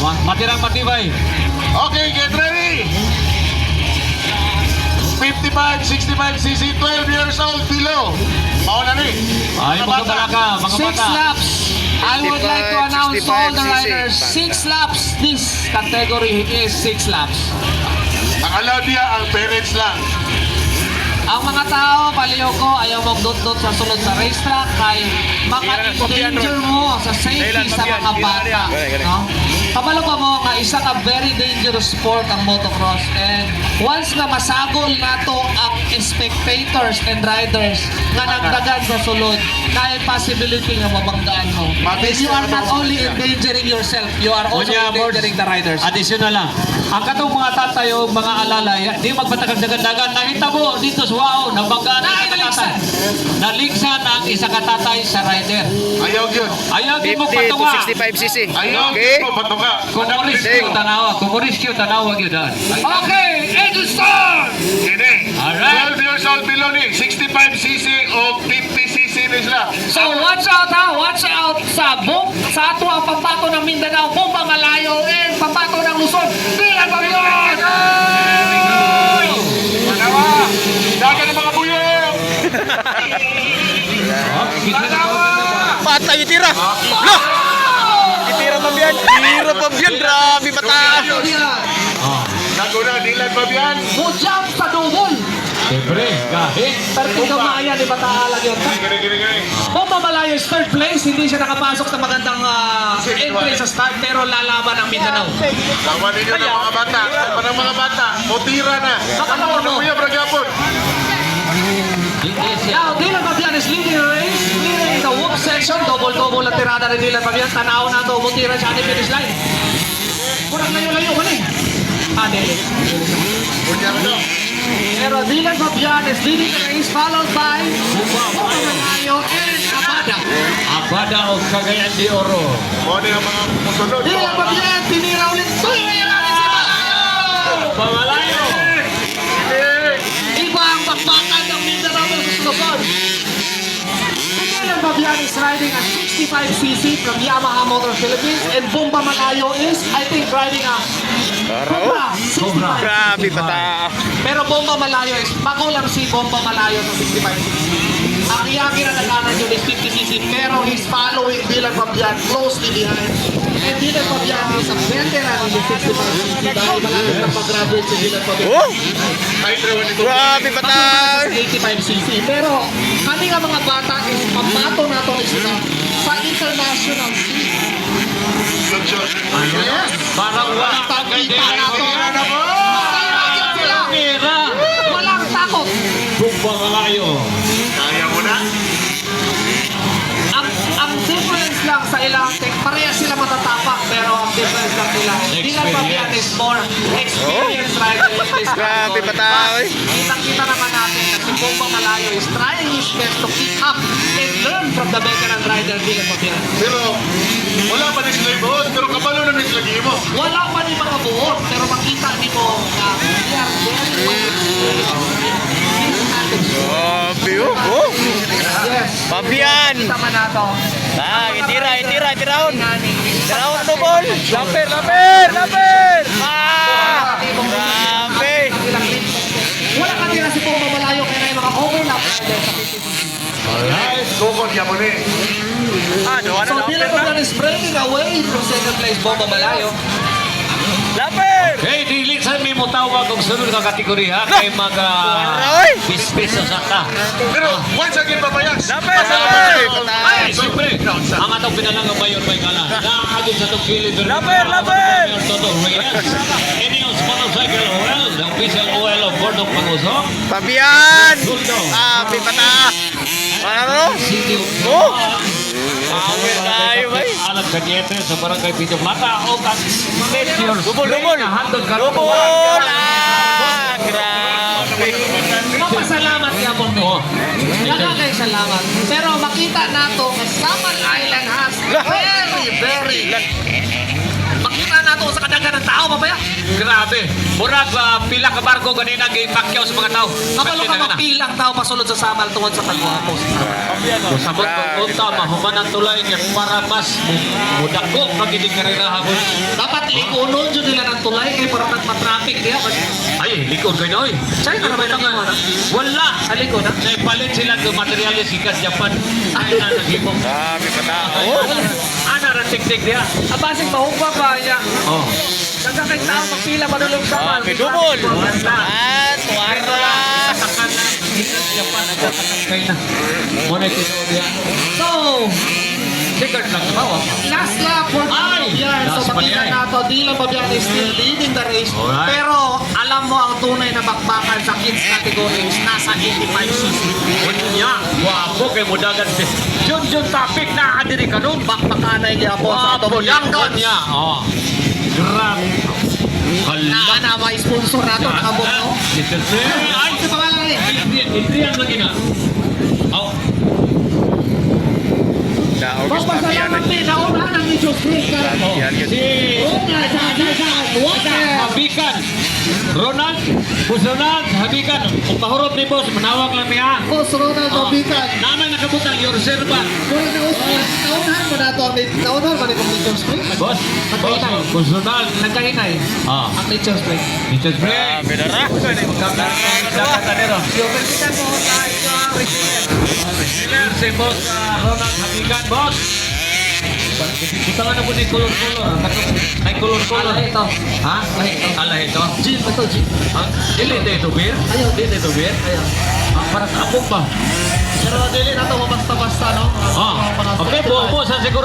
Matirang matibay. Okay, get ready! 55, 65cc, 12 years old below. Mauna ni. Ay, mga balaka, mga 6 bata. laps. I would like to announce to all the 65cc. riders, 6 laps. This category is 6 laps. Ang allowed niya, ang parents lang. Ang mga tao, paliw ko, ayaw magdot-dot sa sulod sa racetrack kay maka-endanger mo sa safety sa mga bata. No? Kabalo pa mo nga isa ka very dangerous sport ang motocross, and once nga masagol nato ang spectators and riders nga nagdagan sa sulod, kahit possibility nga mabanggaan mo. And you are not only endangering yourself, you are also Kunya, endangering the riders. Additional lang. Ang katong mga tatay o mga alalay, di magpatagang dagan-dagan. Nakita mo dito sa wow, nabanggaan ang isa katatay. Naligsan ang isa katatay sa rider. Ayaw yun. Ayaw din mo 50 to patunga. 65cc. Ayaw Okay. yun mo patunga. Kumurisyo tanawa, kumurisyo tanawa yun daan. Okay, Edison! Kini. Alright. 12 years old below ni. 65cc o 50cc na sila. So watch out ha, watch out sa ato ang pampato ng Mindanao, Bomba Malayo, and pampato ng Luzon. Bilang pa yun! Manawa! Dagan ng mga buyong! Manawa! Patay, itira. Loh! Itira pa biyan. Itira pa biyan. Grabe, mata. Naguna, dilan pa biyan. Mujam sa double! Siyempre, kahit. Pero ikaw maaya ni Batahalag yun. Gini. Bomba Malayo is third place, hindi siya nakapasok sa magandang entry sa start, pero lalaban ang Mindanao. Lawan ninyo ng mga bata. Para mga bata, mutira na. Nakatawa mo. Nakuya, Bragapon. Now, Dylan Fabian is leading the race, leading the walk section, double-double ang tirada ni Dylan Fabian. Tanaw na ito, mutira siya ni finish line. Kurang layo-layo ka ni. Dili. Kunya mo. Pero Dylan Fabian is leading the race, followed by Bomba Malayo and Abada. Abada o Cagayan de Oro. Muna ang mga musunod. Dylan Fabian, tinira ulit. Tinira ulit si Malayo! Pamalayo. Iba ang bakbakan ng Mindanao versus Luzon. Dylan Fabian is riding a 65cc from Yamaha Motor Philippines, and Bomba Malayo is, I think, riding a Cobra 65. Grabe, mata. Pero Bomba Malayo is, magulang si Bomba Malayo sa 65cc. Ang Yagi na naganan yun is 50cc, pero he's following Dylan Fabian closely behind. And Dylan Fabian is a veteran in the 65cc dahil malapit na pag-graduate si Dylan Fabian. Oh! Kahit rewan ito. Grabe, mata. 85cc. Pero kami nga mga bata is pamato na ito sila sa international scene. Yes! Parang wala kang Kita na ito. Masayagin sila. Mira. Walang takot. Pamalayo. Kaya mo na. Ang difference lang sa ilang pareha sila matatapak, pero ang difference lang nila. Dylan Fabian is more experienced rider in this Grabe, category. mata. But kitang-kita naman natin na si Bomba Malayo is trying his best to keep up and learn from the veteran rider Dylan Fabian. Pero, wala pa ni sila ibuhon. Pero kabalo na ni sila mo. Wala pa ni mga buot, pero makita ni mo na they are very well experienced. Grabe, oh. Yes. Fabian. Kita man nato. Itira. Itirahon double. Lapir. Grabe. Wala kanila si Bomba Malayo kaya na yung mga overlap rider sa 50cc. Alright. Kukon niya mo ni. So Dylan Fabian is breaking away from second place Bomba Malayo. Lapir. Hey, dili sa mi mo tawag og sunod ka kategorya kay mga Aray! pispiso sa ka. Pero, once again, pabayas. Lapir. Ay, siyempre, ang atong pinalangang mayon may kala. Nakakagod sa itong Philippine. Lapir! Toto Reyes. Ineos Motorcycle Oil, the official oil of Bordong Pangusong. Fabian. Grabe, mata. Ano? City of Oh! Power tayo, bay. Alam Cañete sa barangay Pito Mata o kang Meteor Double. handog ka. Grabe. Mapasalamat niya po mo. Nakakaisalamat. Pero makita nato nga Samal Island has very Makita nato sa kadaghan ng tao, ba yan? Grabe. Murag pila ka barko ganina gay pakyaw sa mga tao. Kabalo ka magpilang tao pasulod sa samal tungod sa tagwapo. Sabot ko unta mahuman ang tulay niya para mas mudako pag hindi karera hapon. Dapat likunon dyan nila ng tulay kay para nagmatraffic diya. Ay, likod kayo na oy. Sa'yo na naman naging mo na? Wala. Sa likod na? Sa ipalit sila ng materialis ikas Japan. Ay na naghimong. Grabe ka tao. Ana ra tik-tik dia. Abasing mahugpa pa niya. Oh. Nagkakait tao magpila madulong samal. Grabe, dubol. Wala. Tuwar na lang. Katakan na. Ikas Japan nagkatakan kayo na. Muna ito dia. So, Second lang ba? last lap for Ay! Pabian. So, Last pa makita niya eh. nato, Dylan Pabian is still leading the race. Alright. Pero, alam mo ang tunay na bakbakan sa kids category is nasa 85cc. Unya. Wapo kay mudagan. Jun topic na adiri kanon. Bakbakan na yung po sa Wapo ato. lang niya. Oh. Grabe. Hala. Na may sponsor nato, nakabot no? Ito Ay, sa pangalan eh. Adrian lagi na. Oh. Daog is Magpasalamat pabiyanan. din, naunahan ang ni Diyos Cristo. Yan yun. Si Walker. Habikan. Ronald. Boss Ronald. Habikan. Kung pahurot ni boss, manawag lang niya. Boss Ronald Mabikan. Naman nakabutang your serva. Muna na naunahan mo na ito. Naunahan mo na itong Nature's Spring. Boss. Nagkahinay. Boss Ronald. Nagkahinay. Ah. Ang Nature's Spring. Mr. Spring. Grabe na ra. Pagkita mo tayo Receiver si boss Ronald Habikan. Boss. Kita nga na po ni color-color. Ay color-color. Ala ito. Ha? Ala ito. Ala ito. Gin ba ito, Gin? Ha? Dili ito beer? Ayaw. Dili ito beer? Ayaw. Para sa apong ba? Pero dili na ito mabasta-basta, no? Ah. Okay, buo po sa siguro.